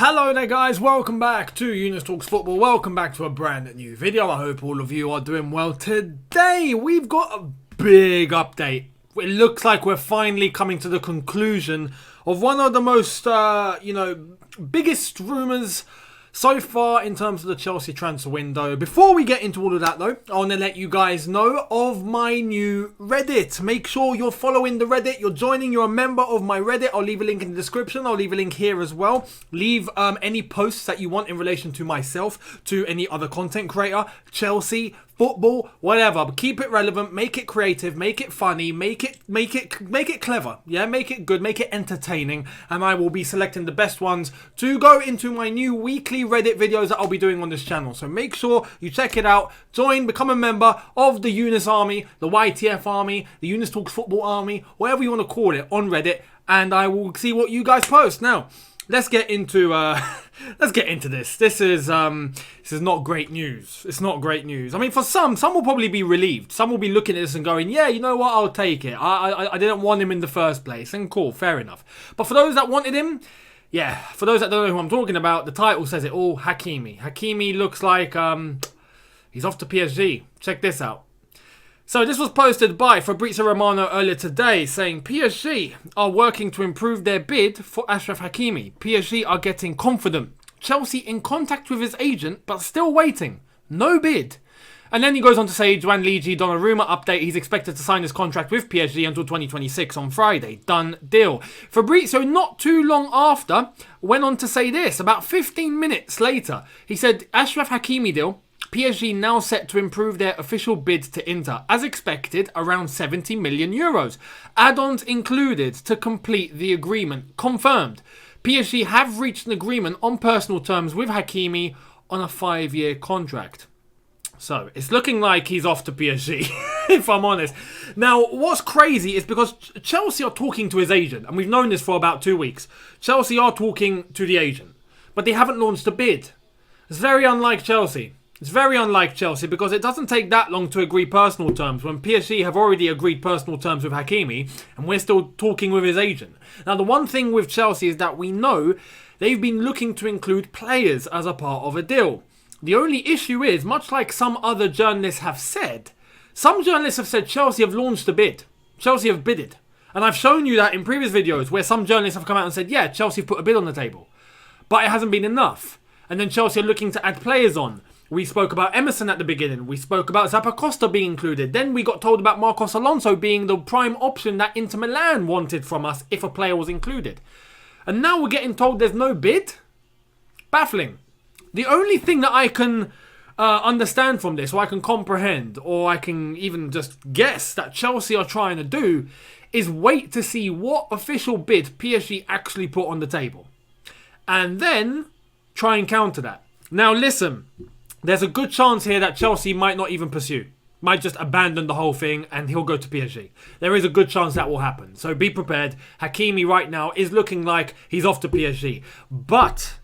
Hello there guys, welcome back to Younes Talks Football, welcome back to a brand new video. I hope all of you are doing well. Today we've got a big update. It looks like we're finally coming to the conclusion of one of the most, biggest rumours so far in terms of the Chelsea transfer window. Before we get into all of that though, I want to let you guys know of my new Reddit. Make sure you're following the Reddit, you're joining, you're a member of my Reddit. I'll leave a link in the description, I'll leave a link here as well. Leave any posts that you want in relation to myself, to any other content creator, Chelsea, football, whatever. But keep it relevant, make it creative, make it funny, make it clever. Yeah, make it good, make it entertaining, and I will be selecting the best ones to go into my new weekly Reddit videos that I'll be doing on this channel. So make sure you check it out, join, become a member of the Younes Army, the YTF Army, the Younes Talks Football Army, whatever you want to call it, on Reddit, and I will see what you guys post. Now, let's get into this. This is not great news. It's not great news. I mean, for some will probably be relieved. Some will be looking at this and going, yeah, you know what, I'll take it. I didn't want him in the first place. And cool, fair enough. But for those that wanted him, yeah, for those that don't know who I'm talking about, the title says it all. Hakimi. Hakimi looks like he's off to PSG. Check this out. So this was posted by Fabrizio Romano earlier today, saying PSG are working to improve their bid for Achraf Hakimi. PSG are getting confident. Chelsea in contact with his agent, but still waiting. No bid. And then he goes on to say, Juan Ligi Donnarumma update, he's expected to sign his contract with PSG until 2026 on Friday. Done deal. Fabrizio, not too long after, went on to say this. About 15 minutes later, he said, Achraf Hakimi deal, PSG now set to improve their official bid to Inter. As expected, around 70 million euros. Add-ons included to complete the agreement. Confirmed. PSG have reached an agreement on personal terms with Hakimi on a 5-year contract. So, it's looking like he's off to PSG, if I'm honest. Now, what's crazy is because Chelsea are talking to his agent, and we've known this for about 2 weeks. Chelsea are talking to the agent, but they haven't launched a bid. It's very unlike Chelsea. It's very unlike Chelsea because it doesn't take that long to agree personal terms when PSG have already agreed personal terms with Hakimi and we're still talking with his agent. Now, the one thing with Chelsea is that we know they've been looking to include players as a part of a deal. The only issue is, much like some other journalists have said, some journalists have said Chelsea have launched a bid. Chelsea have bidded. And I've shown you that in previous videos where some journalists have come out and said, yeah, Chelsea have put a bid on the table. But it hasn't been enough. And then Chelsea are looking to add players on. We spoke about Emerson at the beginning. We spoke about Zappacosta being included. Then we got told about Marcos Alonso being the prime option that Inter Milan wanted from us if a player was included. And now we're getting told there's no bid? Baffling. The only thing that I can understand from this, or I can comprehend, or I can even just guess that Chelsea are trying to do, is wait to see what official bid PSG actually put on the table. And then try and counter that. Now listen, there's a good chance here that Chelsea might not even pursue. Might just abandon the whole thing and he'll go to PSG. There is a good chance that will happen. So be prepared. Hakimi right now is looking like he's off to PSG. But,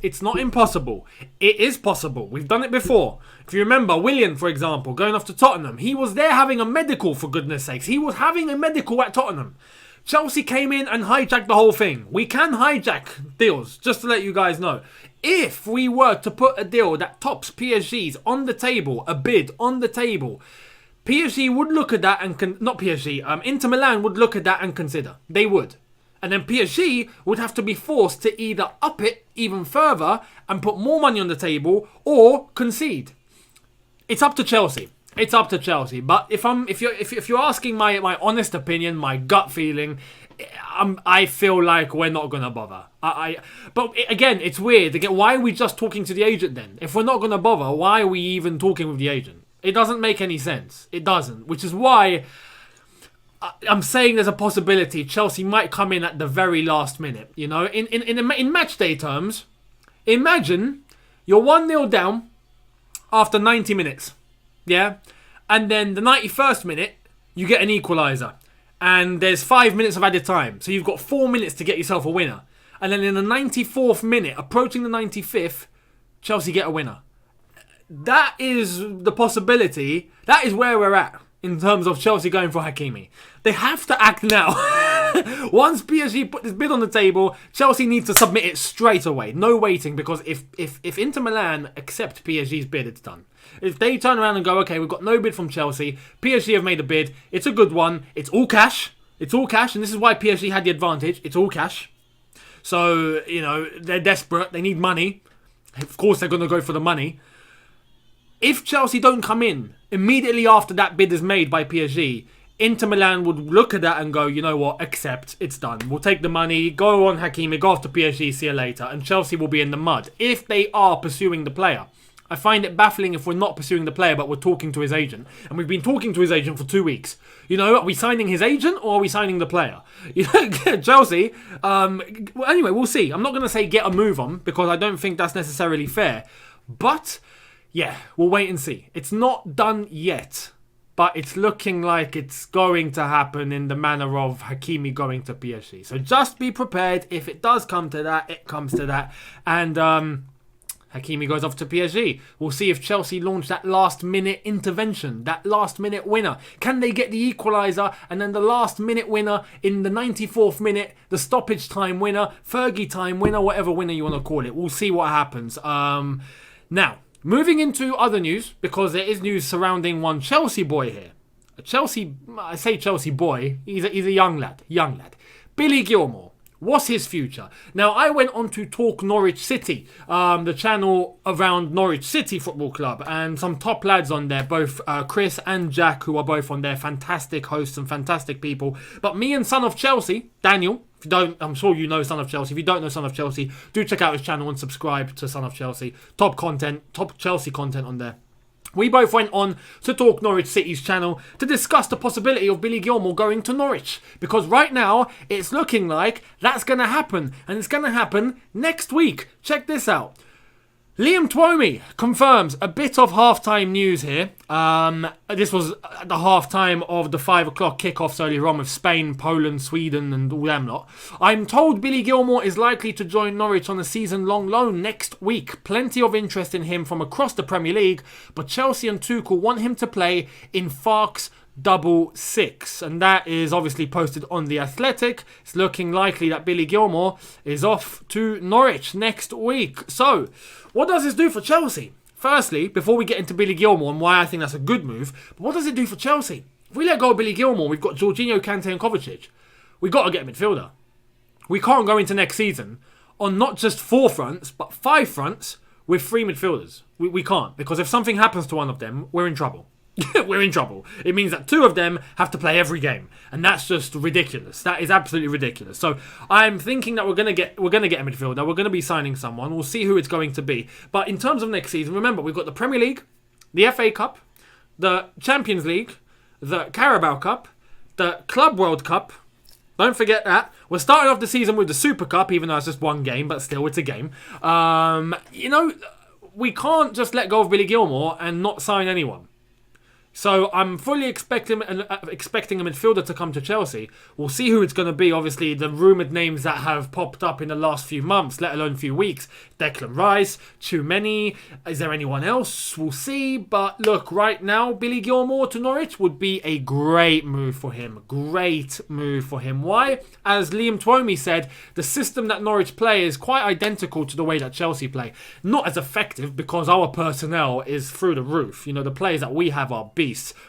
it's not impossible. It is possible. We've done it before. If you remember, Willian, for example, going off to Tottenham. He was there having a medical, for goodness sakes. He was having a medical at Tottenham. Chelsea came in and hijacked the whole thing. We can hijack deals, just to let you guys know. If we were to put a deal that tops PSG's on the table, a bid on the table, PSG would look at that and... Inter Milan would look at that and consider. They would. And then PSG would have to be forced to either up it even further and put more money on the table or concede. It's up to Chelsea. It's up to Chelsea. But if you're asking my honest opinion, my gut feeling, I feel like we're not gonna bother. But again, it's weird. Again, why are we just talking to the agent then? If we're not gonna bother, why are we even talking with the agent? It doesn't make any sense. It doesn't. Which is why I'm saying there's a possibility Chelsea might come in at the very last minute. You know, in match day terms, imagine you're 1-0 down after 90 minutes. Yeah? And then the 91st minute, you get an equaliser. And there's 5 minutes of added time. So you've got 4 minutes to get yourself a winner. And then in the 94th minute, approaching the 95th, Chelsea get a winner. That is the possibility. That is where we're at in terms of Chelsea going for Hakimi. They have to act now. Once PSG put this bid on the table, Chelsea needs to submit it straight away. No waiting, because if Inter Milan accept PSG's bid, it's done. If they turn around and go, okay, we've got no bid from Chelsea, PSG have made a bid, it's a good one, it's all cash. It's all cash, and this is why PSG had the advantage. It's all cash. So, they're desperate. They need money. Of course, they're going to go for the money. If Chelsea don't come in immediately after that bid is made by PSG, Inter Milan would look at that and go, you know what, accept, it's done. We'll take the money, go on Hakimi, go off to PSG, see you later. And Chelsea will be in the mud if they are pursuing the player. I find it baffling if we're not pursuing the player, but we're talking to his agent. And we've been talking to his agent for 2 weeks. Are we signing his agent or are we signing the player? Chelsea, anyway, we'll see. I'm not going to say get a move on, because I don't think that's necessarily fair. But, yeah, we'll wait and see. It's not done yet, but it's looking like it's going to happen in the manner of Hakimi going to PSG. So just be prepared. If it does come to that, it comes to that. And, Hakimi goes off to PSG. We'll see if Chelsea launch that last-minute intervention, that last-minute winner. Can they get the equaliser and then the last-minute winner in the 94th minute, the stoppage time winner, Fergie time winner, whatever winner you want to call it. We'll see what happens. Now, moving into other news, because there is news surrounding one Chelsea boy here. I say Chelsea boy, he's a young lad. Billy Gilmour. What's his future? Now, I went on to Talk Norwich City, the channel around Norwich City Football Club, and some top lads on there, both Chris and Jack, who are both on there, fantastic hosts and fantastic people. But me and Son of Chelsea, Daniel, if you don't, I'm sure you know Son of Chelsea. If you don't know Son of Chelsea, do check out his channel and subscribe to Son of Chelsea. Top Chelsea content on there. We both went on to Talk Norwich City's channel to discuss the possibility of Billy Gilmour going to Norwich. Because right now, it's looking like that's going to happen. And it's going to happen next week. Check this out. Liam Twomey confirms a bit of halftime news here. This was at the halftime of the 5 o'clock kickoffs earlier on with Spain, Poland, Sweden and all them lot. I'm told Billy Gilmour is likely to join Norwich on a season-long loan next week. Plenty of interest in him from across the Premier League, but Chelsea and Tuchel want him to play in Farke's 666, and that is obviously posted on The Athletic. It's looking likely that Billy Gilmour is off to Norwich next week. So, what does this do for Chelsea? Firstly, before we get into Billy Gilmour and why I think that's a good move, what does it do for Chelsea? If we let go of Billy Gilmour, we've got Jorginho, Kante and Kovacic. We've got to get a midfielder. We can't go into next season on not just 4 fronts, but 5 fronts with 3 midfielders. We can't, because if something happens to one of them, we're in trouble. We're in trouble. It means that 2 of them have to play every game, and that's just ridiculous. That is absolutely ridiculous. So I'm thinking that we're gonna get a midfielder. We're gonna be signing someone. We'll see who it's going to be. But in terms of next season, remember we've got the Premier League, the FA Cup, the Champions League, the Carabao Cup, the Club World Cup. Don't forget that. We're starting off the season with the Super Cup, even though it's just 1 game, but still it's a game. We can't just let go of Billy Gilmour and not sign anyone. So I'm fully expecting a midfielder to come to Chelsea. We'll see who it's going to be. Obviously, the rumoured names that have popped up in the last few months, let alone few weeks. Declan Rice, Tchouameni. Is there anyone else? We'll see. But look, right now, Billy Gilmour to Norwich would be a great move for him. Great move for him. Why? As Liam Twomey said, the system that Norwich play is quite identical to the way that Chelsea play. Not as effective because our personnel is through the roof. The players that we have are beasts.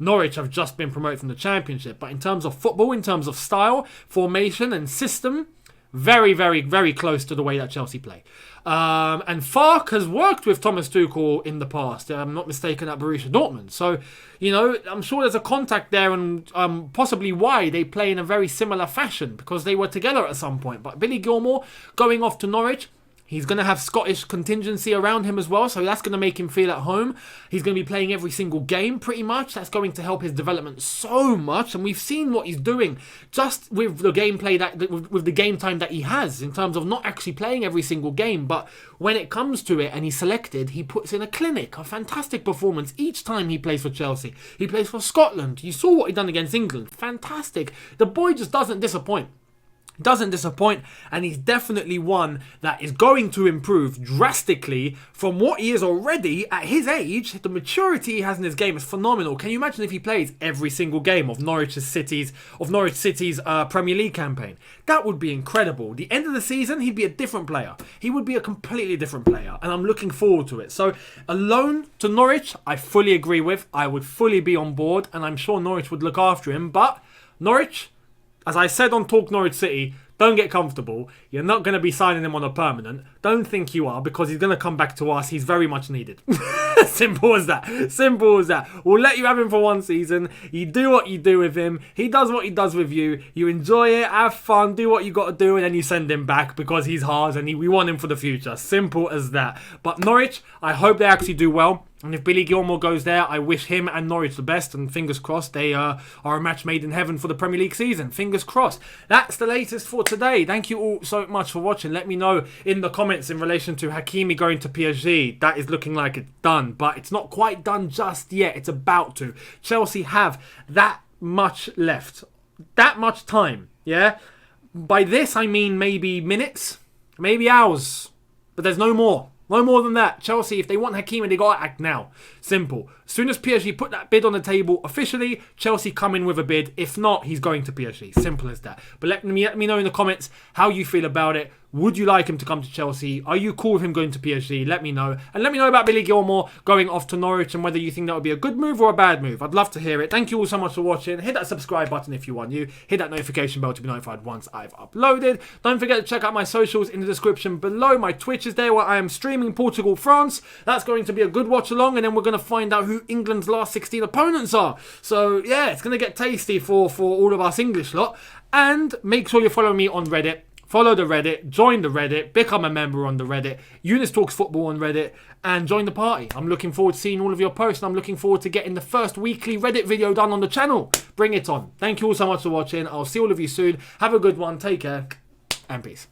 Norwich have just been promoted from the Championship, but in terms of football, in terms of style, formation and system, very, very, very close to the way that Chelsea play. And Farke has worked with Thomas Tuchel in the past, I'm not mistaken, at Borussia Dortmund. So, I'm sure there's a contact there, and possibly why they play in a very similar fashion, because they were together at some point. But Billy Gilmour going off to Norwich, he's going to have Scottish contingency around him as well, so that's going to make him feel at home. He's going to be playing every single game, pretty much. That's going to help his development so much, and we've seen what he's doing just with the gameplay with the game time that he has, in terms of not actually playing every single game, but when it comes to it and he's selected, he puts in a clinic, a fantastic performance each time he plays for Chelsea. He plays for Scotland. You saw what he done against England. Fantastic. The boy just doesn't disappoint. Doesn't disappoint, and he's definitely one that is going to improve drastically from what he is already at his age. The maturity he has in his game is phenomenal. Can you imagine if he plays every single game of Norwich City's Premier League campaign? That would be incredible. The end of the season, he'd be a different player. He would be a completely different player, and I'm looking forward to it. So, a loan to Norwich, I fully agree with. I would fully be on board, and I'm sure Norwich would look after him. But Norwich, as I said on Talk Norwich City, don't get comfortable. You're not going to be signing him on a permanent. Don't think you are, because he's going to come back to us. He's very much needed. Simple as that. Simple as that. We'll let you have him for one season. You do what you do with him. He does what he does with you. You enjoy it, have fun, do what you got to do, and then you send him back because he's ours and we want him for the future. Simple as that. But Norwich, I hope they actually do well. And if Billy Gilmour goes there, I wish him and Norwich the best. And fingers crossed, they are a match made in heaven for the Premier League season. Fingers crossed. That's the latest for today. Thank you all so much for watching. Let me know in the comments in relation to Hakimi going to PSG. That is looking like it's done. But it's not quite done just yet. It's about to. Chelsea have that much left. That much time. Yeah? By this, I mean maybe minutes. Maybe hours. But there's no more. No more than that. Chelsea, if they want Hakimi, they got to act now. Simple. As soon as PSG put that bid on the table officially, Chelsea come in with a bid. If not, he's going to PSG. Simple as that. But let me know in the comments how you feel about it. Would you like him to come to Chelsea? Are you cool with him going to PSG? Let me know. And let me know about Billy Gilmour going off to Norwich and whether you think that would be a good move or a bad move. I'd love to hear it. Thank you all so much for watching. Hit that subscribe button if you are new. Hit that notification bell to be notified once I've uploaded. Don't forget to check out my socials in the description below. My Twitch is there where I am streaming Portugal, France. That's going to be a good watch along, and then we're going to find out who England's last 16 opponents are. So yeah, it's going to get tasty for all of us English lot. And make sure you follow me on Reddit. Follow the Reddit, join the Reddit, become a member on the Reddit, Younes Talks Football on Reddit, and join the party. I'm looking forward to seeing all of your posts, and I'm looking forward to getting the first weekly Reddit video done on the channel. Bring it on. Thank you all so much for watching. I'll see all of you soon. Have a good one. Take care, and peace.